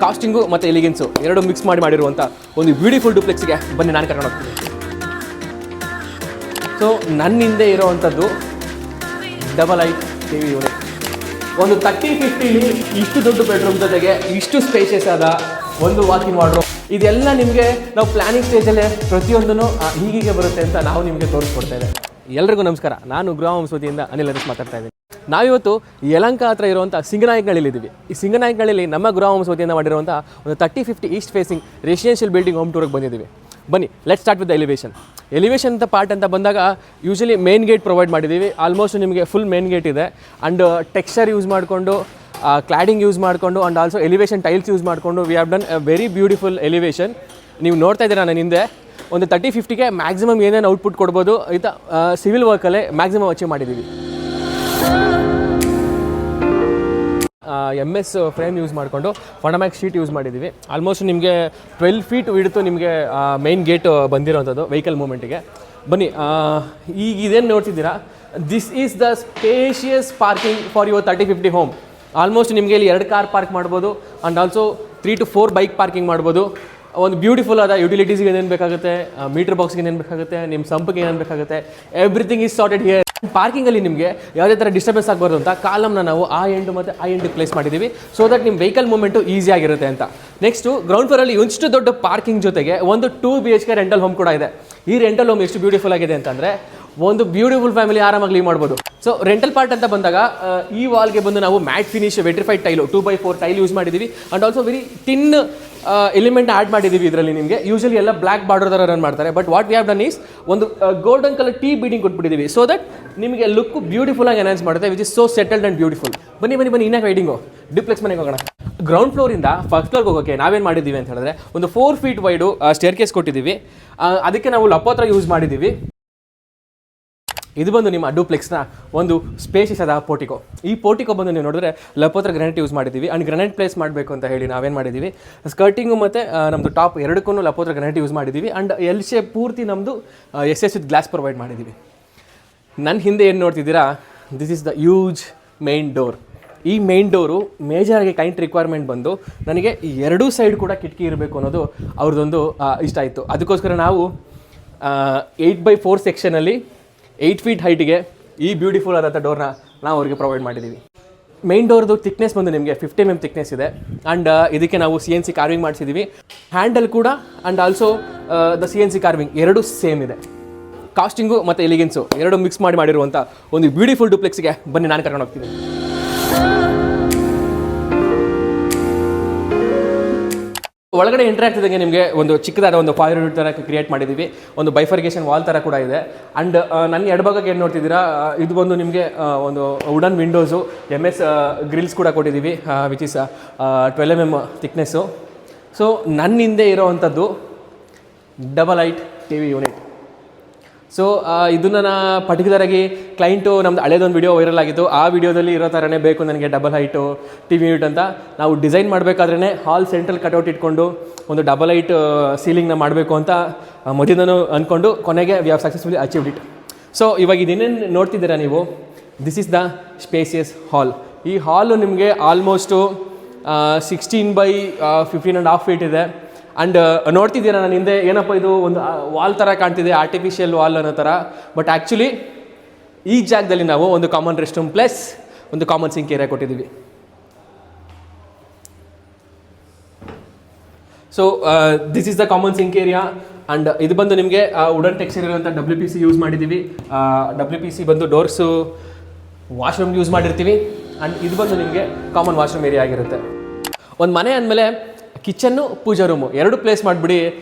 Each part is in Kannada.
ಕಾಸ್ಟಿಂಗು ಮತ್ತು ಎಲಿಗೆನ್ಸು ಎರಡು ಮಿಕ್ಸ್ ಮಾಡಿರುವಂಥ ಒಂದು ಬ್ಯೂಟಿಫುಲ್ ಡುಪ್ಲೆಕ್ಸ್ಗೆ ಬನ್ನಿ ನಾನು ಕರ್ಕೊಂಡು ಹೋಗ್ತೀನಿ. ಸೊ ನನ್ನ ಹಿಂದೆ ಇರೋವಂಥದ್ದು ಡಬಲ್ ಐ ಟಿವಿ ಯೂನಿಟ್. ಒಂದು 30-50 ಇಷ್ಟು ದೊಡ್ಡ ಬೆಡ್ರೂಮ್ ಜೊತೆಗೆ ಇಷ್ಟು ಸ್ಪೇಷಿಯಸ್ ಆದ ಒಂದು ವಾಕಿಂಗ್ ವಾರ್ಡ್ರೋಬ್, ಇದೆಲ್ಲ ನಿಮಗೆ ನಾವು ಪ್ಲಾನಿಂಗ್ ಸ್ಟೇಜಲ್ಲೇ ಪ್ರತಿಯೊಂದೂ ಹೀಗೆ ಬರುತ್ತೆ ಅಂತ ನಾವು ನಿಮಗೆ ತೋರಿಸ್ಕೊಡ್ತೇವೆ. ಎಲ್ರಿಗೂ ನಮಸ್ಕಾರ, ನಾನು ಗೃಹವಂಶ ವತಿಯಿಂದ ಅನಿಲ್ ಹರೀಶ್ ಮಾತಾಡ್ತಾ ಇದ್ದೀನಿ. ನಾವಿವತ್ತು ಯಲಹಂಕ ಹತ್ರ ಇರುವಂಥ ಸಿಂಗನಾಯಕನಹಳ್ಳಿಲಿದ್ದೀವಿ. ಈ ಸಿಂಗನಾಯಕನಹಳ್ಳಿಲಿ ನಮ್ಮ ಗೃಹವಂಶ ವತಿಯಿಂದ ಮಾಡಿರುವಂಥ ಒಂದು 30-50 east facing residential building home ಟೂರಿಗೆ ಬಂದಿದ್ದೀವಿ. ಬನ್ನಿ let start with the elevation ಅಂತ ಪಾರ್ಟ್ ಅಂತ ಬಂದಾಗ ಯೂಶಲಿ ಮೇನ್ ಗೇಟ್ ಪ್ರೊವೈಡ್ ಮಾಡಿದ್ದೀವಿ. ಆಲ್ಮೋಸ್ಟ್ ನಿಮಗೆ ಫುಲ್ ಮೇನ್ ಗೇಟ್ ಇದೆ ಆ್ಯಂಡ್ ಟೆಕ್ಸ್ಚರ್ ಯೂಸ್ ಮಾಡಿಕೊಂಡು ಕ್ಲಾಡಿಂಗ್ ಯೂಸ್ ಮಾಡಿಕೊಂಡು and also elevation tiles use ಮಾಡಿಕೊಂಡು we have done a very beautiful elevation. ನೀವು ನೋಡ್ತಾ ಇದ್ದೀರಾ ನನ್ನ ಹಿಂದೆ ಒಂದು 30-50ಗೆ ಮ್ಯಾಕ್ಸಿಮಮ್ ಏನೇನು ಔಟ್ಪುಟ್ ಕೊಡ್ಬೋದು ಅಂತ ಸಿವಿಲ್ ವರ್ಕಲ್ಲೇ ಮ್ಯಾಕ್ಸಿಮಮ್ ಅಚೀವ್ ಮಾಡಿದ್ದೀವಿ. MS ಫ್ರೇಮ್ ಯೂಸ್ ಮಾಡಿಕೊಂಡು ಫಂಡಮ್ಯಾಕ್ಸ್ ಶೀಟ್ ಯೂಸ್ ಮಾಡಿದ್ದೀವಿ. ಆಲ್ಮೋಸ್ಟ್ ನಿಮಗೆ 12 ಫೀಟ್ ಹಿಡಿತು ನಿಮಗೆ ಮೈನ್ ಗೇಟ್ ಬಂದಿರೋವಂಥದ್ದು ವೆಹಿಕಲ್ ಮೂವ್ಮೆಂಟಿಗೆ. ಬನ್ನಿ, ಈಗ ಇದೇನು ನೋಡ್ತಿದ್ದೀರಾ, this is the spacious parking for your 30-50 home. Almost ನಿಮಗೆ ಇಲ್ಲಿ 2 ಕಾರ್ ಪಾರ್ಕ್ ಮಾಡ್ಬೋದು and also 3 to 4 bike parking ಮಾಡ್ಬೋದು. ಒಂದು ಬ್ಯೂಟಿಫುಲ್ ಆದ ಯುಟಿಲಿಟೀಸ್ಗೆ ಏನೇನು ಬೇಕಾಗುತ್ತೆ, ಮೀಟರ್ ಬಾಕ್ಸ್ಗೆ ಏನೇನು ಬೇಕಾಗುತ್ತೆ, ನಿಮ್ಮ ಸಂಪಿಗೆ ಏನೇನು ಬೇಕಾಗುತ್ತೆ, ಎವ್ರಿಥಿಂಗ್ ಈಸ್ ಸಾರ್ಟೆಡ್ ಹಿಯರ್. ಪಾರ್ಕಿಂಗಲ್ಲಿ ನಿಮಗೆ ಯಾವುದೇ ಥರ ಡಿಸ್ಟರ್ಬೆನ್ಸ್ ಆಗಬಾರ್ದು ಅಂತ ಕಾಲಮ್ನ ನಾವು ಆ ಎಂಡ್ ಮತ್ತು ಆ ಎಂಡ್ ಪ್ಲೇಸ್ ಮಾಡಿದ್ದೀವಿ, ಸೊ ದಟ್ ನಿಮ್ಮ ವೆಹಿಕಲ್ ಮೂವ್ಮೆಂಟು ಈಸಿ ಆಗಿರುತ್ತೆ ಅಂತ. ನೆಕ್ಸ್ಟು ಗ್ರೌಂಡ್ ಫ್ಲೋರಲ್ಲಿ ಇಷ್ಟು ದೊಡ್ಡ ಪಾರ್ಕಿಂಗ್ ಜೊತೆಗೆ ಒಂದು 2 BHK ರೆಂಟಲ್ ಹೋಮ್ ಕೂಡ ಇದೆ. ಈ ರೆಂಟಲ್ ಹೋಮ್ ಎಷ್ಟು ಬ್ಯೂಟಿಫುಲ್ ಆಗಿದೆ ಅಂತಂದರೆ ಒಂದು ಬ್ಯೂಟಿಫುಲ್ ಫ್ಯಾಮಿಲಿ ಆರಾಮಾಗಿ ಲೀವ್ ಮಾಡ್ಬೋದು. ಸೊ ರೆಂಟಲ್ ಪಾರ್ಟ್ ಅಂತ ಬಂದಾಗ ಈ ವಾಲ್ಗೆ ಬಂದು ನಾವು matt finish vitrified tile 2x4 tile use ಮಾಡಿದ್ದೀವಿ and also very thin element add ಮಾಡಿದ್ದೀವಿ. ಇದರಲ್ಲಿ ನಿಮಗೆ ಯೂಶಲಿ ಎಲ್ಲ ಬ್ಲ್ಯಾಕ್ ಬಾರ್ಡರ್ ಥರ ರನ್ ಮಾಡ್ತಾರೆ, but what we have done is ಒಂದು ಗೋಲ್ಡನ್ ಕಲರ್ ಟೀ ಬೀಡಿಂಗ್ ಕೊಟ್ಬಿಟ್ಟಿದ್ದೀವಿ, ಸೊ ದಟ್ ನಿಮಗೆ ಲುಕ್ ಬ್ಯೂಟಿಫುಲ್ ಆಗಿ ಎನ್ಹಾನ್ಸ್ ಮಾಡುತ್ತೆ, which is so settled and beautiful. ಬನ್ನಿ ಇನ್ನೂ ವೈಡಿಂಗು ಡ್ಯೂಪ್ಲೆಕ್ಸ್ ಮನೆಗೆ ಹೋಗೋಣ. ಗ್ರೌಂಡ್ ಫ್ಲೋರಿಂದ ಫಸ್ಟ್ ಫ್ಲೋರ್ಗೆ ಹೋಗೋಕ್ಕೆ ನಾವೇನು ಮಾಡಿದ್ದೀವಿ ಅಂತ ಹೇಳಿದ್ರೆ ಒಂದು 4 ಫೀಟ್ ವೈಡು ಸ್ಟೇರ್ ಕೇಸ್ ಕೊಟ್ಟಿದ್ದೀವಿ. ಅದಕ್ಕೆ ನಾವು ಲಪೋತ್ರ ಯೂಸ್ ಮಾಡಿದ್ದೀವಿ. ಇದು ಬಂದು ನಿಮ್ಮ ಡ್ಯೂಪ್ಲೆಕ್ಸ್ನ ಒಂದು ಸ್ಪೇಷಿಯಸ್ ಆದ ಪೋರ್ಟಿಕೋ. ಈ ಪೋರ್ಟಿಕೋ ಬಂದು ನೀವು ನೋಡಿದ್ರೆ ಲಪೋತ್ರ ಗ್ರಾನೈಟ್ ಯೂಸ್ ಮಾಡಿದ್ದೀವಿ ಆ್ಯಂಡ್ ಗ್ರಾನೈಟ್ ಪ್ಲೇಸ್ ಮಾಡಬೇಕು ಅಂತ ಹೇಳಿ ನಾವೇನು ಮಾಡಿದ್ದೀವಿ, ಸ್ಕರ್ಟಿಂಗು ಮತ್ತು ನಮ್ಮದು ಟಾಪ್ ಎರಡಕ್ಕೂ ಲಪೋತ್ರ ಗ್ರಾನೈಟ್ ಯೂಸ್ ಮಾಡಿದ್ದೀವಿ ಆ್ಯಂಡ್ ಎಲ್ ಶೇಪ್ ಪೂರ್ತಿ ನಮ್ಮದು SS ವಿತ್ ಗ್ಲಾಸ್ ಪ್ರೊವೈಡ್ ಮಾಡಿದ್ದೀವಿ. ನನ್ನ ಹಿಂದೆ ಏನು ನೋಡ್ತಿದ್ದೀರಾ, this is the huge main door. ಈ ಮೇನ್ ಡೋರು ಮೇಜರಾಗಿ ಕ್ಲೈಂಟ್ ರಿಕ್ವೈರ್ಮೆಂಟ್ ಬಂದು ನನಗೆ 2 ಸೈಡ್ ಕೂಡ ಕಿಟಕಿ ಇರಬೇಕು ಅನ್ನೋದು ಅವ್ರದ್ದೊಂದು ಇಷ್ಟ ಆಯಿತು. ಅದಕ್ಕೋಸ್ಕರ ನಾವು 8x4 ಸೆಕ್ಷನಲ್ಲಿ 8 ಫೀಟ್ ಹೈಟಿಗೆ ಈ ಬ್ಯೂಟಿಫುಲ್ ಆದಂಥ ಡೋರ್ನ ನಾವು ಅವ್ರಿಗೆ ಪ್ರೊವೈಡ್ ಮಾಡಿದ್ದೀವಿ. ಮೇನ್ ಡೋರ್ದು ಥಿಕ್ನೆಸ್ ಬಂದು ನಿಮಗೆ 50 mm ಥಿಕ್ನೆಸ್ ಇದೆ ಆ್ಯಂಡ್ ಇದಕ್ಕೆ ನಾವು CNC ಕಾರ್ವಿಂಗ್ ಮಾಡಿಸಿದ್ದೀವಿ. ಹ್ಯಾಂಡಲ್ ಕೂಡ and also the CNC carving ಎರಡೂ ಸೇಮ್ ಇದೆ. ಕಾಸ್ಟಿಂಗು ಮತ್ತು ಎಲಿಗೆನ್ಸು ಎರಡು ಮಿಕ್ಸ್ ಮಾಡಿರುವಂಥ ಒಂದು ಬ್ಯೂಟಿಫುಲ್ ಡುಪ್ಲೆಕ್ಸ್ಗೆ ಬನ್ನಿ ನಾನು ಕರ್ಕೊಂಡು ಹೋಗ್ತೀನಿ. ಒಳಗಡೆ ಎಂಟ್ರಿ ಆಗ್ತಿದ್ದಂಗೆ ನಿಮಗೆ ಒಂದು ಚಿಕ್ಕದಾದ ಒಂದು ಫಾಯರ್ ಯೂನಿಟ್ ಥರ ಕ್ರಿಯೇಟ್ ಮಾಡಿದ್ದೀವಿ. ಒಂದು ಬೈಫರ್ಗೇಷನ್ ವಾಲ್ ಥರ ಕೂಡ ಇದೆ ಆ್ಯಂಡ್ ನನ್ನ ಎಡಭಾಗಕ್ಕೆ ಏನು ನೋಡ್ತಿದ್ದೀರಾ, ಇದು ಬಂದು ನಿಮಗೆ ಒಂದು ವುಡನ್ ವಿಂಡೋಸು MS ಗ್ರಿಲ್ಸ್ ಕೂಡ ಕೊಟ್ಟಿದ್ದೀವಿ, which is 12 mm thickness. So ನನ್ನ ಹಿಂದೆ ಇರೋವಂಥದ್ದು ಡಬಲ್ ಐಟ್ TV ಯೂನಿಟ್. ಸೊ ಇದನ್ನು ಪರ್ಟಿಕ್ಯುಲರಾಗಿ ಕ್ಲೈಂಟು ನಮ್ಮದು ಹಳೇದೊಂದು ವಿಡಿಯೋ ವೈರಲ್ ಆಗಿತ್ತು, ಆ ವಿಡಿಯೋದಲ್ಲಿ ಇರೋ ಥರನೇ ಬೇಕು ನನಗೆ ಡಬಲ್ ಹೈಟು TV ಯೂನಿಟ್ ಅಂತ. ನಾವು ಡಿಸೈನ್ ಮಾಡಬೇಕಾದ್ರೇ ಹಾಲ್ ಸೆಂಟ್ರಲ್ ಕಟೌಟ್ ಇಟ್ಕೊಂಡು ಒಂದು ಡಬಲ್ ಹೈಟ್ ಸೀಲಿಂಗ್ನ ಮಾಡಬೇಕು ಅಂತ ಮೊದಲಿಂದನೂ ಅಂದ್ಕೊಂಡು ಕೊನೆಗೆ we have successfully achieved it. So ಇವಾಗ ಇದೇನೇನು ನೋಡ್ತಿದ್ದೀರಾ ನೀವು, ದಿಸ್ ಈಸ್ ದ ಸ್ಪೇಸಿಯಸ್ ಹಾಲ್. ಈ ಹಾಲು ನಿಮಗೆ ಆಲ್ಮೋಸ್ಟು 16x15.5 ಫೀಟ್ ಇದೆ ಆ್ಯಂಡ್ ನೋಡ್ತಿದ್ದೀರಾ ನನ್ನ ಹಿಂದೆ ಏನಪ್ಪ ಇದು ಒಂದು ವಾಲ್ ಥರ ಕಾಣ್ತಿದೆ, ಆರ್ಟಿಫಿಷಿಯಲ್ ವಾಲ್ ಅನ್ನೋ ಥರ, ಬಟ್ ಆ್ಯಕ್ಚುಲಿ ಈ ಜಾಗದಲ್ಲಿ ನಾವು ಒಂದು ಕಾಮನ್ ರೆಸ್ಟ್ ರೂಮ್ ಪ್ಲಸ್ ಒಂದು ಕಾಮನ್ ಸಿಂಕ್ ಏರಿಯಾ ಕೊಟ್ಟಿದ್ದೀವಿ. So this is the common sink area and ಇದು ಬಂದು ನಿಮಗೆ ವುಡನ್ ಟೆಕ್ಸ್ಚರ್ ಇರುವಂಥ WPC ಯೂಸ್ ಮಾಡಿದ್ದೀವಿ. WPC ಬಂದು ಡೋರ್ಸು ವಾಶ್ರೂಮ್ ಯೂಸ್ ಮಾಡಿರ್ತೀವಿ ಆ್ಯಂಡ್ ಇದು ಬಂದು ನಿಮಗೆ ಕಾಮನ್ ವಾಶ್ರೂಮ್ ಏರಿಯಾ ಆಗಿರುತ್ತೆ. ಒಂದು ಮನೆ ಅಂದಮೇಲೆ ಕಿಚನ್ನು ಪೂಜಾ ರೂಮು ಎರಡು ಪ್ಲೇಸ್ ಮಾಡಿಬಿಡಿ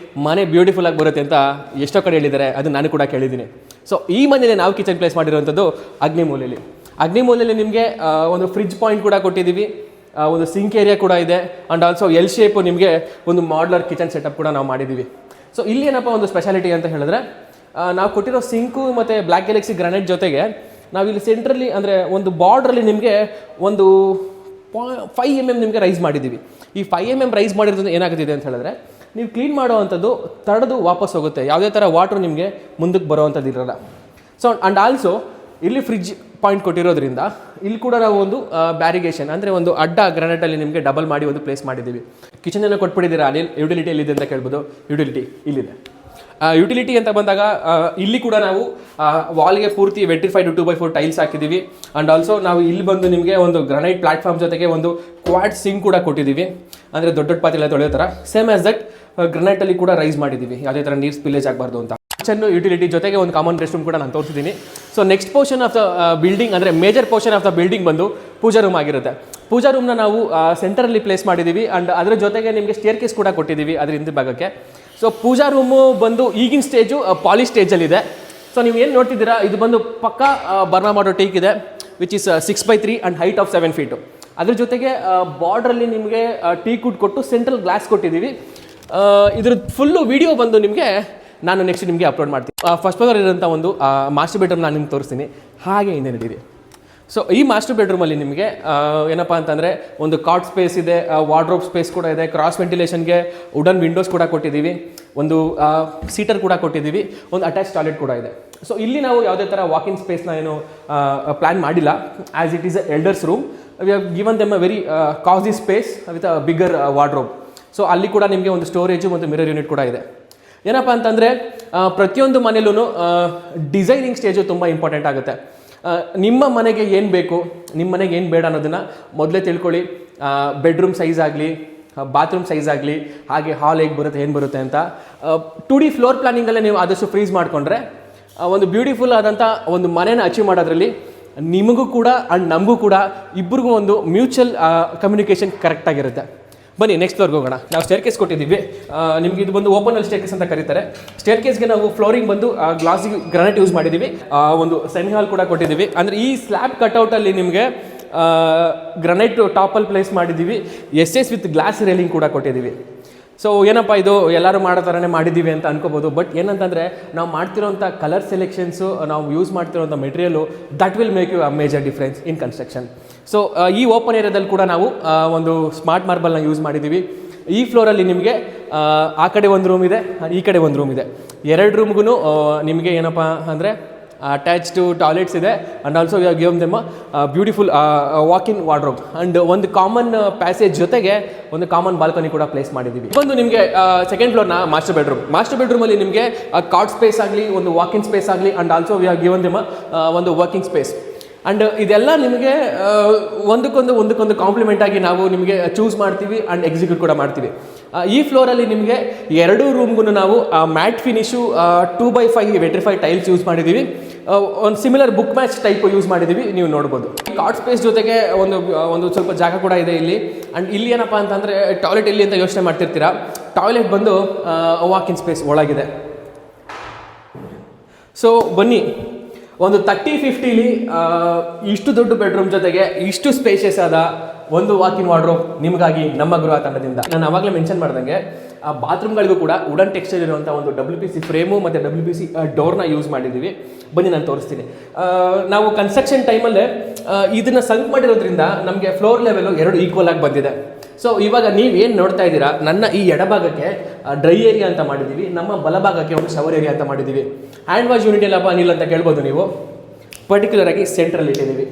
ಮನೆ ಬ್ಯೂಟಿಫುಲ್ಲಾಗಿ ಬರುತ್ತೆ ಅಂತ ಎಷ್ಟೋ ಕಡೆ ಹೇಳಿದ್ದಾರೆ, ಅದು ನಾನು ಕೂಡ ಕೇಳಿದ್ದೀನಿ. ಸೊ ಈ ಮನೆಯಲ್ಲಿ ನಾವು ಕಿಚನ್ ಪ್ಲೇಸ್ ಮಾಡಿರುವಂಥದ್ದು ಅಗ್ನಿಮೂಲೆಯಲ್ಲಿ ನಿಮಗೆ ಒಂದು ಫ್ರಿಡ್ಜ್ ಪಾಯಿಂಟ್ ಕೂಡ ಕೊಟ್ಟಿದ್ದೀವಿ, ಒಂದು ಸಿಂಕ್ ಏರಿಯಾ ಕೂಡ ಇದೆ ಆ್ಯಂಡ್ ಆಲ್ಸೋ ಎಲ್ ಶೇಪು ನಿಮಗೆ ಒಂದು ಮಾಡ್ಲರ್ ಕಿಚನ್ ಸೆಟಪ್ ಕೂಡ ನಾವು ಮಾಡಿದ್ದೀವಿ. ಸೊ ಇಲ್ಲಿ ಏನಪ್ಪ ಒಂದು ಸ್ಪೆಷಾಲಿಟಿ ಅಂತ ಹೇಳಿದ್ರೆ, ನಾವು ಕೊಟ್ಟಿರೋ ಸಿಂಕು ಮತ್ತು ಬ್ಲ್ಯಾಕ್ ಗ್ಯಾಲಕ್ಸಿ ಗ್ರಾನೈಟ್ ಜೊತೆಗೆ ನಾವಿಲ್ಲಿ ಸೆಂಟ್ರಲ್ಲಿ ಅಂದರೆ ಒಂದು ಬಾರ್ಡ್ರಲ್ಲಿ ನಿಮಗೆ ಒಂದು 5 mm ನಿಮಗೆ ರೈಸ್ ಮಾಡಿದ್ದೀವಿ. ಈ 5 mm ರೈಸ್ ಮಾಡಿರೋದ್ರಿಂದ ಏನಾಗ್ತಿದೆ ಅಂತ ಹೇಳಿದ್ರೆ, ನೀವು ಕ್ಲೀನ್ ಮಾಡೋವಂಥದ್ದು ತಡೆದು ವಾಪಸ್ ಹೋಗುತ್ತೆ, ಯಾವುದೇ ಥರ ವಾಟ್ರ್ ನಿಮಗೆ ಮುಂದಕ್ಕೆ ಬರೋವಂಥದ್ದು ಇರೋಲ್ಲ. ಸೊ ಆ್ಯಂಡ್ ಆಲ್ಸೋ ಇಲ್ಲಿ ಫ್ರಿಡ್ಜ್ ಪಾಯಿಂಟ್ ಕೊಟ್ಟಿರೋದ್ರಿಂದ ಇಲ್ಲಿ ಕೂಡ ನಾವು ಒಂದು ಬ್ಯಾರಿಗೇಷನ್ ಅಂದರೆ ಒಂದು ಅಡ್ಡ ಗ್ರಾನೈಟಲ್ಲಿ ನಿಮಗೆ ಡಬಲ್ ಮಾಡಿ ಒಂದು ಪ್ಲೇಸ್ ಮಾಡಿದ್ದೀವಿ. ಕಿಚನನ್ನು ಕೊಟ್ಬಿಟ್ಟಿದ್ದೀರಾ, ಅಲ್ಲಿ ಯುಟಿಲಿಟಿ ಎಲ್ಲಿದೆ ಅಂತ ಕೇಳ್ಬೋದು. ಯುಟಿಲಿಟಿ ಇಲ್ಲಿದೆ. ಯುಟಿಲಿಟಿ ಅಂತ ಬಂದಾಗ ಇಲ್ಲಿ ಕೂಡ ನಾವು ವಾಲ್ಗೆ ಪೂರ್ತಿ ವೆಟ್ರಿಫೈಡ್ 2x4 ಟೈಲ್ಸ್ ಹಾಕಿದ್ದೀವಿ. ಆ್ಯಂಡ್ ಆಲ್ಸೋ ನಾವು ಇಲ್ಲಿ ಬಂದು ನಿಮಗೆ ಒಂದು ಗ್ರಾನೈಟ್ ಪ್ಲಾಟ್ಫಾರ್ಮ್ ಜೊತೆಗೆ ಒಂದು ಕ್ವಾಡ್ ಸಿಂಕ್ ಕೂಡ ಕೊಟ್ಟಿದ್ದೀವಿ, ಅಂದರೆ ದೊಡ್ಡ ದೊಡ್ಡ ಪಾತ್ರೆ ತೊಳೆಯೋ ಥರ. ಸೇಮ್ ಆಸ್ ದಟ್ ಗ್ರಾನೈಟಲ್ಲಿ ಕೂಡ ರೈಸ್ ಮಾಡಿದ್ದೀವಿ, ಯಾವುದೇ ಥರ ನೀರು ಸ್ಪಿಲ್ಲೇಜ್ ಆಗಬಾರ್ದು ಅಂತ. ಕಿಚನ್ನು ಯುಟಿಲಿಟಿ ಜೊತೆಗೆ ಒಂದು ಕಾಮನ್ ರೆಸ್ಟ್ ರೂಮ್ ಕೂಡ ನಾನು ತೋರಿಸಿದ್ದೀನಿ. So next portion of the building, ಅಂದರೆ major portion of the building ಬಂದು ಪೂಜಾ ರೂಮ್ ಆಗಿರುತ್ತೆ. ಪೂಜಾ ರೂಮ್ನ ನಾವು ಸೆಂಟರಲ್ಲಿ ಪ್ಲೇಸ್ ಮಾಡಿದ್ದೀವಿ. ಆ್ಯಂಡ್ ಅದರ ಜೊತೆಗೆ ನಿಮಗೆ ಸ್ಟೇರ್ ಕೇಸ್ ಕೂಡ ಕೊಟ್ಟಿದ್ದೀವಿ ಅದರ ಹಿಂದೆ ಭಾಗಕ್ಕೆ. ಸೊ ಪೂಜಾ ರೂಮು ಬಂದು ಈಗಿನ ಸ್ಟೇಜು ಪಾಲಿ ಸ್ಟೇಜಲ್ಲಿದೆ. ಸೊ ನೀವು ಏನು ನೋಡ್ತಿದ್ದೀರಾ, ಇದು ಬಂದು ಪಕ್ಕಾ ಬರ್ನಾ ಮಾಡೋ ಟೀಕ್ ಇದೆ, which is 6x3 and height of 7 feet. ಅದ್ರ ಜೊತೆಗೆ ಬಾರ್ಡ್ರಲ್ಲಿ ನಿಮಗೆ ಟೀಕ್ ವುಡ್ ಕೊಟ್ಟು ಸೆಂಟ್ರಲ್ ಗ್ಲಾಸ್ ಕೊಟ್ಟಿದ್ದೀವಿ. ಇದ್ರ ಫುಲ್ಲು ವಿಡಿಯೋ ಬಂದು ನಿಮಗೆ ನಾನು ನೆಕ್ಸ್ಟ್ ನಿಮಗೆ ಅಪ್ಲೋಡ್ ಮಾಡ್ತೀನಿ. ಫಸ್ಟ್ ಫ್ಲೋರ್ ಇರೋಂಥ ಒಂದು ಮಾಸ್ಟರ್ ಬೆಡ್ರೂಮ್ ನಾನು ನಿಮ್ಗೆ ತೋರಿಸ್ತೀನಿ. ಹಾಗೆ ಹಿಂದೆ ನಡೀರಿ. ಸೊ ಈ ಮಾಸ್ಟರ್ ಬೆಡ್ರೂಮಲ್ಲಿ ನಿಮಗೆ ಏನಪ್ಪ ಅಂತಂದರೆ ಒಂದು ಕಾಟ್ ಸ್ಪೇಸ್ ಇದೆ, ವಾರ್ಡ್ರೋಬ್ ಸ್ಪೇಸ್ ಕೂಡ ಇದೆ, ಕ್ರಾಸ್ ವೆಂಟಿಲೇಷನ್ಗೆ ವುಡನ್ ವಿಂಡೋಸ್ ಕೂಡ ಕೊಟ್ಟಿದ್ದೀವಿ, ಒಂದು ಸೀಟರ್ ಕೂಡ ಕೊಟ್ಟಿದ್ದೀವಿ, ಒಂದು ಅಟ್ಯಾಚ್ ಟಾಯ್ಲೆಟ್ ಕೂಡ ಇದೆ. ಸೊ ಇಲ್ಲಿ ನಾವು ಯಾವುದೇ ಥರ ವಾಕಿಂಗ್ ಸ್ಪೇಸ್ನ ಏನು ಪ್ಲ್ಯಾನ್ ಮಾಡಿಲ್ಲ. As it is a elders room, we have given them a very cosy space with a bigger wardrobe. So ಅಲ್ಲಿ ಕೂಡ ನಿಮಗೆ ಒಂದು ಸ್ಟೋರೇಜು ಮತ್ತು ಮಿರರ್ ಯೂನಿಟ್ ಕೂಡ ಇದೆ. ಏನಪ್ಪ ಅಂತಂದರೆ ಪ್ರತಿಯೊಂದು ಮನೇಲೂ ಡಿಸೈನಿಂಗ್ ಸ್ಟೇಜು ತುಂಬ ಇಂಪಾರ್ಟೆಂಟ್ ಆಗುತ್ತೆ. ನಿಮ್ಮ ಮನೆಗೆ ಏನು ಬೇಕು, ನಿಮ್ಮ ಮನೆಗೆ ಏನು ಬೇಡ ಅನ್ನೋದನ್ನು ಮೊದಲೇ ತಿಳ್ಕೊಳ್ಳಿ. ಬೆಡ್ರೂಮ್ ಸೈಜ್ ಆಗಲಿ, ಬಾತ್ರೂಮ್ ಸೈಜ್ ಆಗಲಿ, ಹಾಗೆ ಹಾಲ್ ಹೇಗೆ ಬರುತ್ತೆ, ಏನು ಬರುತ್ತೆ ಅಂತ 2D ಫ್ಲೋರ್ ಪ್ಲಾನಿಂಗಲ್ಲೇ ನೀವು ಆದಷ್ಟು ಫ್ರೀಸ್ ಮಾಡಿಕೊಂಡ್ರೆ ಒಂದು ಬ್ಯೂಟಿಫುಲ್ ಆದಂಥ ಒಂದು ಮನೇನ ಅಚೀವ್ ಮಾಡೋದ್ರಲ್ಲಿ ನಿಮಗೂ ಕೂಡ ಆ್ಯಂಡ್ ನಮಗೂ ಕೂಡ ಇಬ್ಬರಿಗೂ ಒಂದು ಮ್ಯೂಚುವಲ್ ಕಮ್ಯುನಿಕೇಷನ್ ಕರೆಕ್ಟಾಗಿರುತ್ತೆ. ಬನ್ನಿ ನೆಕ್ಸ್ಟ್ ಫ್ಲೋರ್ಗೆ ಹೋಗೋಣ. ನಾವು ಸ್ಟೇರ್ ಕೇಸ್ ಕೊಟ್ಟಿದ್ದೀವಿ. ನಿಮ್ಗೆ ಇದು ಬಂದು ಓಪನ್ ಸ್ಟೇರ್ ಕೇಸ್ ಅಂತ ಕರೀತಾರೆ. ಸ್ಟೇರ್ ಕೇಸ್ಗೆ ನಾವು ಫ್ಲೋರಿಂಗ್ ಬಂದು ಗ್ಲಾಸಿ ಗ್ರಾನೈಟ್ ಯೂಸ್ ಮಾಡಿದ್ದೀವಿ. ಒಂದು ಸೆಮಿ ಹಾಲ್ ಕೂಡ ಕೊಟ್ಟಿದ್ದೀವಿ. ಅಂದರೆ ಈ ಸ್ಲ್ಯಾಬ್ ಕಟ್ಔಟಲ್ಲಿ ನಿಮಗೆ ಗ್ರಾನೈಟ್ ಟಾಪಲ್ಲಿ ಪ್ಲೇಸ್ ಮಾಡಿದ್ದೀವಿ. ಎಸ್ ವಿತ್ ಗ್ಲಾಸ್ ರೇಲಿಂಗ್ ಕೂಡ ಕೊಟ್ಟಿದ್ದೀವಿ. ಸೊ ಏನಪ್ಪ ಇದು ಎಲ್ಲರೂ ಮಾಡೋ ಥರನೇ ಮಾಡಿದ್ದೀವಿ ಅಂತ ಅನ್ಕೋಬೋದು. ಬಟ್ ಏನಂತಂದರೆ ನಾವು ಮಾಡ್ತಿರೋಂಥ ಕಲರ್ ಸೆಲೆಕ್ಷನ್ಸು, ನಾವು ಯೂಸ್ ಮಾಡ್ತಿರೋಂಥ material, that will make you a major difference in construction. So ಈ ಓಪನ್ ಏರಿಯಾದಲ್ಲಿ ಕೂಡ ನಾವು ಒಂದು ಸ್ಮಾರ್ಟ್ ಮಾರ್ಬಲ್ನ ಯೂಸ್ ಮಾಡಿದ್ದೀವಿ. ಈ ಫ್ಲೋರಲ್ಲಿ ನಿಮಗೆ ಆ ಕಡೆ ಒಂದು ರೂಮ್ ಇದೆ, ಈ ಕಡೆ ಒಂದು ರೂಮ್ ಇದೆ. ಎರಡು ರೂಮ್ಗೂ ನಿಮಗೆ ಏನಪ್ಪ ಅಂದರೆ ಅಟ್ಯಾಚ್ಡ್ ಟಾಯ್ಲೆಟ್ಸ್ ಇದೆ. And also we have given them beautiful walk-in wardrobe and ಒಂದು ಕಾಮನ್ ಪ್ಯಾಸೇಜ್ ಜೊತೆಗೆ ಒಂದು ಕಾಮನ್ ಬಾಲ್ಕನಿ ಕೂಡ ಪ್ಲೇಸ್ ಮಾಡಿದ್ದೀವಿ. ಒಂದು ನಿಮಗೆ ಸೆಕೆಂಡ್ ಫ್ಲೋರ್ನ ಮಾಸ್ಟರ್ ಬೆಡ್ರೂಮ್. ಮಾಸ್ಟರ್ ಬೆಡ್ರೂಮಲ್ಲಿ ನಿಮಗೆ ಕಾಟ್ ಸ್ಪೇಸ್ ಆಗಲಿ, ಒಂದು ವಾಕ್-ಇನ್ ಸ್ಪೇಸ್ ಆಗಲಿ, and also we have given them ಒಂದು ವರ್ಕಿಂಗ್ ಸ್ಪೇಸ್. ಆ್ಯಂಡ್ ಇದೆಲ್ಲ ನಿಮಗೆ ಒಂದಕ್ಕೊಂದು ಕಾಂಪ್ಲಿಮೆಂಟ್ ಆಗಿ ನಾವು ನಿಮಗೆ ಚೂಸ್ ಮಾಡ್ತೀವಿ ಆ್ಯಂಡ್ ಎಕ್ಸಿಕ್ಯೂಟ್ ಕೂಡ ಮಾಡ್ತೀವಿ. ಈ ಫ್ಲೋರಲ್ಲಿ ನಿಮಗೆ ಎರಡೂ ರೂಮ್ಗೂ ನಾವು mat finish 2x5 vitrified tiles use ಮಾಡಿದ್ದೀವಿ. ಒಂದು similar book match type use ಮಾಡಿದ್ದೀವಿ, ನೀವು ನೋಡ್ಬೋದು. ಕಾಟ್ ಸ್ಪೇಸ್ ಜೊತೆಗೆ ಒಂದು ಸ್ವಲ್ಪ ಜಾಗ ಕೂಡ ಇದೆ ಇಲ್ಲಿ. ಆ್ಯಂಡ್ ಇಲ್ಲಿ ಏನಪ್ಪ ಅಂತಂದರೆ ಟಾಯ್ಲೆಟ್ ಎಲ್ಲಿ ಅಂತ ಯೋಚನೆ ಮಾಡ್ತಿರ್ತೀರಾ. ಟಾಯ್ಲೆಟ್ ಬಂದು ವಾಕ್-ಇನ್ ಸ್ಪೇಸ್ ಒಳಗಿದೆ. ಸೊ ಬನ್ನಿ, ಒಂದು 30-50ಲಿ ಇಷ್ಟು ದೊಡ್ಡ ಬೆಡ್ರೂಮ್ ಜೊತೆಗೆ ಇಷ್ಟು ಸ್ಪೇಷಿಯಸ್ ಆದ ಒಂದು ವಾಕ್-ಇನ್ ವಾರ್ಡ್ರೋಬ್ ನಿಮಗಾಗಿ ನಮ್ಮ ಗೃಹ ತಂಡದಿಂದ. ನಾನು ಆವಾಗಲೇ ಮೆನ್ಷನ್ ಮಾಡ್ದಂಗೆ ಆ ಬಾತ್ರೂಮ್ಗಳಿಗೂ ಕೂಡ ವುಡನ್ ಟೆಕ್ಸ್ಚರ್ ಇರುವಂಥ ಒಂದು WPC ಫ್ರೇಮು ಮತ್ತು WPC ಡೋರ್ನ ಯೂಸ್ ಮಾಡಿದ್ದೀವಿ. ಬನ್ನಿ ನಾನು ತೋರಿಸ್ತೀನಿ. ನಾವು ಕನ್ಸ್ಟ್ರಕ್ಷನ್ ಟೈಮಲ್ಲೇ ಇದನ್ನು ಸಂಕ್ ಮಾಡಿರೋದ್ರಿಂದ ನಮಗೆ ಫ್ಲೋರ್ ಲೆವೆಲು ಎರಡು ಈಕ್ವಲ್ ಆಗಿ ಬಂದಿದೆ. ಸೊ ಇವಾಗ ನೀವೇನು ನೋಡ್ತಾ ಇದ್ದೀರಾ, ನನ್ನ ಈ ಎಡಭಾಗಕ್ಕೆ ಡ್ರೈ ಏರಿಯಾ ಅಂತ ಮಾಡಿದ್ದೀವಿ, ನಮ್ಮ ಬಲಭಾಗಕ್ಕೆ ಒಂದು ಶವರ್ ಏರಿಯಾ ಅಂತ ಮಾಡಿದ್ದೀವಿ. ಹ್ಯಾಂಡ್ ವಾಶ್ ಯೂನಿಟ್ ಎಲ್ಲಪ್ಪ ಅನಿಲ್ ಅಂತ ಕೇಳ್ಬೋದು ನೀವು. ಪರ್ಟಿಕ್ಯುಲರಾಗಿ ಸೆಂಟ್ರಲ್ಲಿ ಇಟ್ಟಿದ್ದೀವಿ.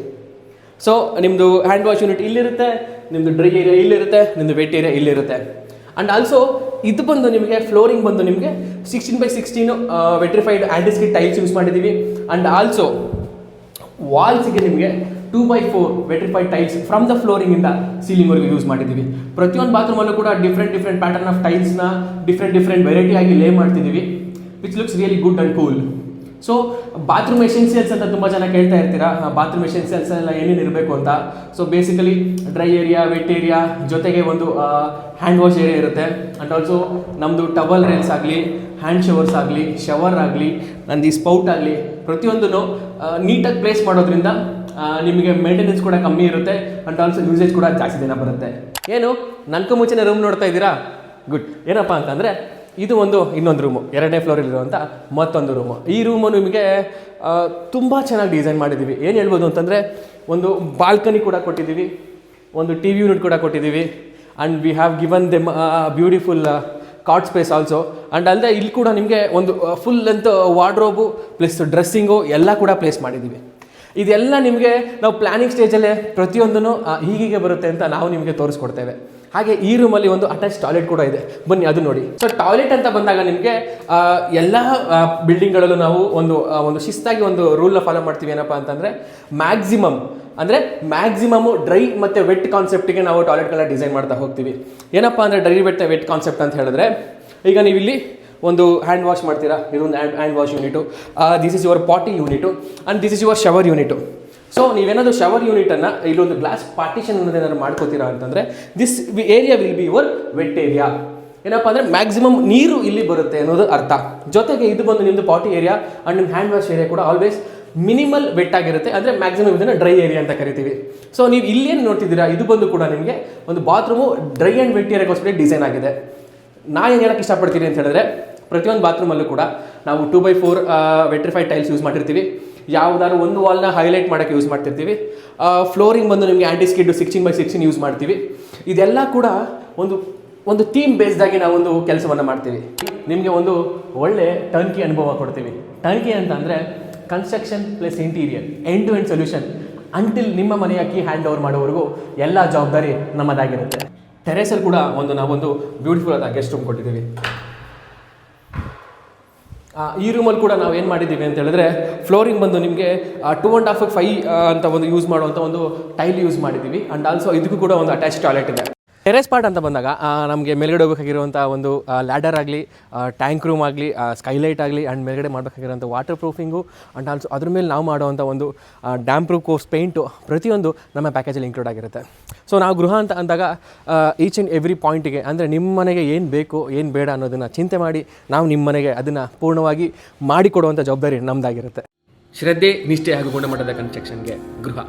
ಸೊ ನಿಮ್ಮದು ಹ್ಯಾಂಡ್ ವಾಶ್ ಯೂನಿಟ್ ಇಲ್ಲಿರುತ್ತೆ, ನಿಮ್ಮದು ಡ್ರೈ ಏರಿಯಾ ಇಲ್ಲಿರುತ್ತೆ, ನಿಮ್ಮದು ವೆಟ್ ಏರಿಯಾ ಇಲ್ಲಿರುತ್ತೆ. ಆ್ಯಂಡ್ ಆಲ್ಸೋ ಇದು ಬಂದು ನಿಮಗೆ ಫ್ಲೋರಿಂಗ್ ಬಂದು ನಿಮಗೆ 16x16 vitrified antiskid tiles use ಮಾಡಿದ್ದೀವಿ. ಆ್ಯಂಡ್ ಆಲ್ಸೋ ವಾಲ್ಸಿಗೆ ನಿಮಗೆ 2x4 vitrified tiles from the ಫ್ಲೋರಿಂಗಿಂದ ಸೀಲಿಂಗ್ವರೆಗೂ ಯೂಸ್ ಮಾಡಿದ್ದೀವಿ. ಪ್ರತಿಯೊಂದು ಬಾತ್ರೂಮಲ್ಲೂ ಕೂಡ ಡಿಫ್ರೆಂಟ್ ಪ್ಯಾಟರ್ನ್ ಆಫ್ ಟೈಲ್ಸ್ನ ಡಿಫ್ರೆಂಟ್ ವೆರೈಟಿ ಆಗಿ ಲೇ ಮಾಡ್ತಿದ್ದೀವಿ, which looks really good and cool. So bathroom essentials ಅಂತ ತುಂಬ ಜನ ಕೇಳ್ತಾ ಇರ್ತೀರಾ, ಬಾತ್ರೂಮ್ ಎಸೆನ್ಸಿಯಲ್ಸ್ ಎಲ್ಲ ಏನೇನು ಇರಬೇಕು ಅಂತ. So basically dry area, wet area ಜೊತೆಗೆ ಒಂದು ಹ್ಯಾಂಡ್ ವಾಶ್ ಏರಿಯಾ ಇರುತ್ತೆ. ಆ್ಯಂಡ್ ಆಲ್ಸೋ ನಮ್ಮದು ಟವಲ್ ರೇಲ್ಸ್ ಆಗಲಿ, ಹ್ಯಾಂಡ್ ಶವರ್ಸ್ ಆಗಲಿ, ಶವರ್ ಆಗಲಿ, ನಂದು ಈ ಸ್ಪೌಟ್ ಆಗಲಿ ಪ್ರತಿಯೊಂದೂ ನೀಟಾಗಿ ಪ್ಲೇಸ್ ಮಾಡೋದ್ರಿಂದ ನಿಮಗೆ ಮೇಂಟೆನೆನ್ಸ್ ಕೂಡ ಕಮ್ಮಿ ಇರುತ್ತೆ. ಆ್ಯಂಡ್ ಆಲ್ಸೋ ಯೂಸೇಜ್ ಕೂಡ ಜಾಸ್ತಿ ದಿನ ಬರುತ್ತೆ. ಏನು ನನ್ಕೂ ಮುಂಚೆನೇ ರೂಮ್ ನೋಡ್ತಾ ಇದ್ದೀರಾ? ಗುಡ್. ಏನಪ್ಪ ಅಂತಂದರೆ ಇದು ಇನ್ನೊಂದು ರೂಮು, ಎರಡನೇ ಫ್ಲೋರಲ್ಲಿರುವಂಥ ಮತ್ತೊಂದು ರೂಮು. ಈ ರೂಮು ನಿಮಗೆ ತುಂಬ ಚೆನ್ನಾಗಿ ಡಿಸೈನ್ ಮಾಡಿದ್ದೀವಿ. ಏನು ಹೇಳ್ಬೋದು ಅಂತಂದರೆ ಒಂದು ಬಾಲ್ಕನಿ ಕೂಡ ಕೊಟ್ಟಿದ್ದೀವಿ, ಒಂದು TV ಯೂನಿಟ್ ಕೂಡ ಕೊಟ್ಟಿದ್ದೀವಿ. And we have given them beautiful cot space also. And ಅಲ್ಲದೆ ಇಲ್ಲಿ ಕೂಡ ನಿಮಗೆ ಒಂದು full length wardrobe plus dressing ಎಲ್ಲ ಕೂಡ ಪ್ಲೇಸ್ ಮಾಡಿದ್ದೀವಿ. ಇದೆಲ್ಲ ನಿಮಗೆ ನಾವು ಪ್ಲಾನಿಂಗ್ ಸ್ಟೇಜಲ್ಲೇ ಪ್ರತಿಯೊಂದೂ ಹೀಗೆ ಬರುತ್ತೆ ಅಂತ ನಾವು ನಿಮಗೆ ತೋರಿಸ್ಕೊಡ್ತೇವೆ. ಹಾಗೆ ಈ ರೂಮಲ್ಲಿ ಒಂದು ಅಟ್ಯಾಚ್ ಟಾಯ್ಲೆಟ್ ಕೂಡ ಇದೆ, ಬನ್ನಿ ಅದು ನೋಡಿ. ಸೊ ಟಾಯ್ಲೆಟ್ ಅಂತ ಬಂದಾಗ ನಿಮಗೆ ಎಲ್ಲ ಬಿಲ್ಡಿಂಗ್ಗಳಲ್ಲೂ ನಾವು ಒಂದು ಶಿಸ್ತಾಗಿ ಒಂದು ರೂಲ್ನ ಫಾಲೋ ಮಾಡ್ತೀವಿ. ಏನಪ್ಪ ಅಂತಂದರೆ ಮ್ಯಾಕ್ಸಿಮಮ್ ಡ್ರೈ ಮತ್ತು ವೆಟ್ ಕಾನ್ಸೆಪ್ಟಿಗೆ ನಾವು ಟಾಯ್ಲೆಟ್ಗಳನ್ನ ಡಿಸೈನ್ ಮಾಡ್ತಾ ಹೋಗ್ತೀವಿ. ಏನಪ್ಪ ಅಂದರೆ ಡ್ರೈ ವೆಟ್ ಕಾನ್ಸೆಪ್ಟ್ ಅಂತ ಹೇಳಿದ್ರೆ, ಈಗ ನೀವು ಇಲ್ಲಿ ಒಂದು ಹ್ಯಾಂಡ್ ವಾಶ್ ಮಾಡ್ತೀರಾ, ಇದೊಂದು hand wash unit, this is your potty unit and this is your shower unit. So ನೀವೇನಾದರೂ ಶವರ್ ಯೂನಿಟನ್ನು ಇಲ್ಲೊಂದು ಗ್ಲಾಸ್ ಪಾರ್ಟಿಷನ್ ಅನ್ನೋದೇನಾದ್ರು ಮಾಡ್ಕೋತೀರಾ ಅಂತಂದರೆ this area will be your wet area. ಏನಪ್ಪ ಅಂದರೆ ಮ್ಯಾಕ್ಸಿಮಮ್ ನೀರು ಇಲ್ಲಿ ಬರುತ್ತೆ ಅನ್ನೋದು ಅರ್ಥ. ಜೊತೆಗೆ ಇದು ಬಂದು ನಿಮ್ಮದು ಪಾಟಿ ಏರಿಯಾ ಆ್ಯಂಡ್ ನಿಮ್ಮ ಹ್ಯಾಂಡ್ ವಾಶ್ ಏರಿಯಾ ಕೂಡ ಆಲ್ವೇಸ್ ಮಿನಿಮಲ್ ವೆಟ್ ಆಗಿರುತ್ತೆ, ಅಂದರೆ ಮ್ಯಾಕ್ಸಿಮಮ್ ಇದನ್ನು ಡ್ರೈ ಏರಿಯಾ ಅಂತ ಕರಿತೀವಿ. ಸೊ ನೀವು ಇಲ್ಲೇನು ನೋಡ್ತಿದ್ದೀರಾ, ಇದು ಬಂದು ಕೂಡ ನಿಮಗೆ ಒಂದು ಬಾತ್ರೂಮು ಡ್ರೈ ಆ್ಯಂಡ್ ವೆಟ್ ಏರಿಯಾಗೋಸ್ಕರ ಡಿಸೈನ್ ಆಗಿದೆ. ನಾನು ಏನು ಹೇಳೋಕ್ಕೆ ಇಷ್ಟಪಡ್ತೀನಿ ಅಂತ ಹೇಳಿದ್ರೆ, ಪ್ರತಿಯೊಂದು ಬಾತ್ರೂಮಲ್ಲೂ ಕೂಡ ನಾವು 2x4 ವೆಟ್ರಿಫೈಡ್ ಟೈಲ್ಸ್ ಯೂಸ್ ಮಾಡಿರ್ತೀವಿ. ಯಾವುದಾದ್ರು ಒಂದು ವಾಲ್ನ ಹೈಲೈಟ್ ಮಾಡೋಕ್ಕೆ ಯೂಸ್ ಮಾಡ್ತಿರ್ತೀವಿ. ಫ್ಲೋರಿಂಗ್ ಬಂದು ನಿಮಗೆ ಆ್ಯಂಟಿ ಸ್ಕಿಡ್ 16x16 ಯೂಸ್ ಮಾಡ್ತೀವಿ. ಇದೆಲ್ಲ ಕೂಡ ಒಂದು ಥೀಮ್ ಬೇಸ್ದಾಗಿ ನಾವು ಒಂದು ಕೆಲಸವನ್ನು ಮಾಡ್ತೀವಿ. ನಿಮಗೆ ಒಂದು ಒಳ್ಳೆ ಟರ್ನ್ಕಿ ಅನುಭವ ಕೊಡ್ತೀವಿ. ಟರ್ನ್ಕಿ ಅಂತ ಅಂದರೆ construction plus interior end to end solution. Until ನಿಮ್ಮ ಮನೆಯ ಕೀ ಹ್ಯಾಂಡ್ ಓವರ್ ಮಾಡೋವರೆಗೂ ಎಲ್ಲ ಜವಾಬ್ದಾರಿ ನಮ್ಮದಾಗಿರುತ್ತೆ. ಟೆರೇಸಲ್ಲಿ ಕೂಡ ನಾವೊಂದು ಬ್ಯೂಟಿಫುಲ್ ಆದ ಗೆಸ್ಟ್ ರೂಮ್ ಕೊಟ್ಟಿದ್ದೀವಿ. ಈ ರೂಮಲ್ಲಿ ಕೂಡ ನಾವು ಏನು ಮಾಡಿದ್ದೀವಿ ಅಂತ ಹೇಳಿದ್ರೆ, ಫ್ಲೋರಿಂಗ್ ಬಂದು ನಿಮಗೆ 2.5 5 ಅಂತ ಒಂದು ಯೂಸ್ ಮಾಡುವಂಥ ಒಂದು ಟೈಲ್ ಯೂಸ್ ಮಾಡಿದ್ದೀವಿ. ಆ್ಯಂಡ್ ಆಲ್ಸೋ ಇದಕ್ಕೂ ಕೂಡ ಒಂದು ಅಟ್ಯಾಚ್ ಟಾಯ್ಲೆಟ್ ಇದೆ. ಟೆರೆಸ್ ಪಾರ್ಟ್ ಅಂತ ಬಂದಾಗ ನಮಗೆ ಮೇಲ್ಗಡೆ ಹೋಗಬೇಕಾಗಿರುವಂಥ ಒಂದು ಲ್ಯಾಡರ್ ಆಗಲಿ, ಟ್ಯಾಂಕ್ ರೂಮ್ ಆಗಲಿ, ಸ್ಕೈಲೈಟ್ ಆಗಲಿ, ಆ್ಯಂಡ್ ಮೇಲ್ಗಡೆ ಮಾಡಬೇಕಾಗಿರೋಂಥ ವಾಟರ್ ಪ್ರೂಫಿಂಗು ಆ್ಯಂಡ್ ಆಲ್ಸೋ ಅದ್ರ ಮೇಲೆ ನಾವು ಮಾಡುವಂಥ ಒಂದು ಡ್ಯಾಮ್ ಪ್ರೂಫ್ ಕೋರ್ಸ್ ಪೇಂಟು ಪ್ರತಿಯೊಂದು ನಮ್ಮ ಪ್ಯಾಕೇಜಲ್ಲಿ ಇನ್ಕ್ಲೂಡ್ ಆಗಿರುತ್ತೆ. ಸೊ ನಾವು ಗೃಹ ಅಂತ ಅಂದಾಗ ಈಚ್ ಆ್ಯಂಡ್ ಎವ್ರಿ ಪಾಯಿಂಟಿಗೆ, ಅಂದರೆ ನಿಮ್ಮ ಮನೆಗೆ ಏನು ಬೇಕು ಏನು ಬೇಡ ಅನ್ನೋದನ್ನು ಚಿಂತೆ ಮಾಡಿ ನಾವು ನಿಮ್ಮ ಮನೆಗೆ ಅದನ್ನು ಪೂರ್ಣವಾಗಿ ಮಾಡಿಕೊಡುವಂಥ ಜವಾಬ್ದಾರಿ ನಮ್ಮದಾಗಿರುತ್ತೆ. ಶ್ರದ್ಧೆ, ನಿಷ್ಠೆ ಹಾಗೂ ಗುಣಮಟ್ಟದ ಕನ್ಸ್ಟ್ರಕ್ಷನ್ಗೆ ಗೃಹ.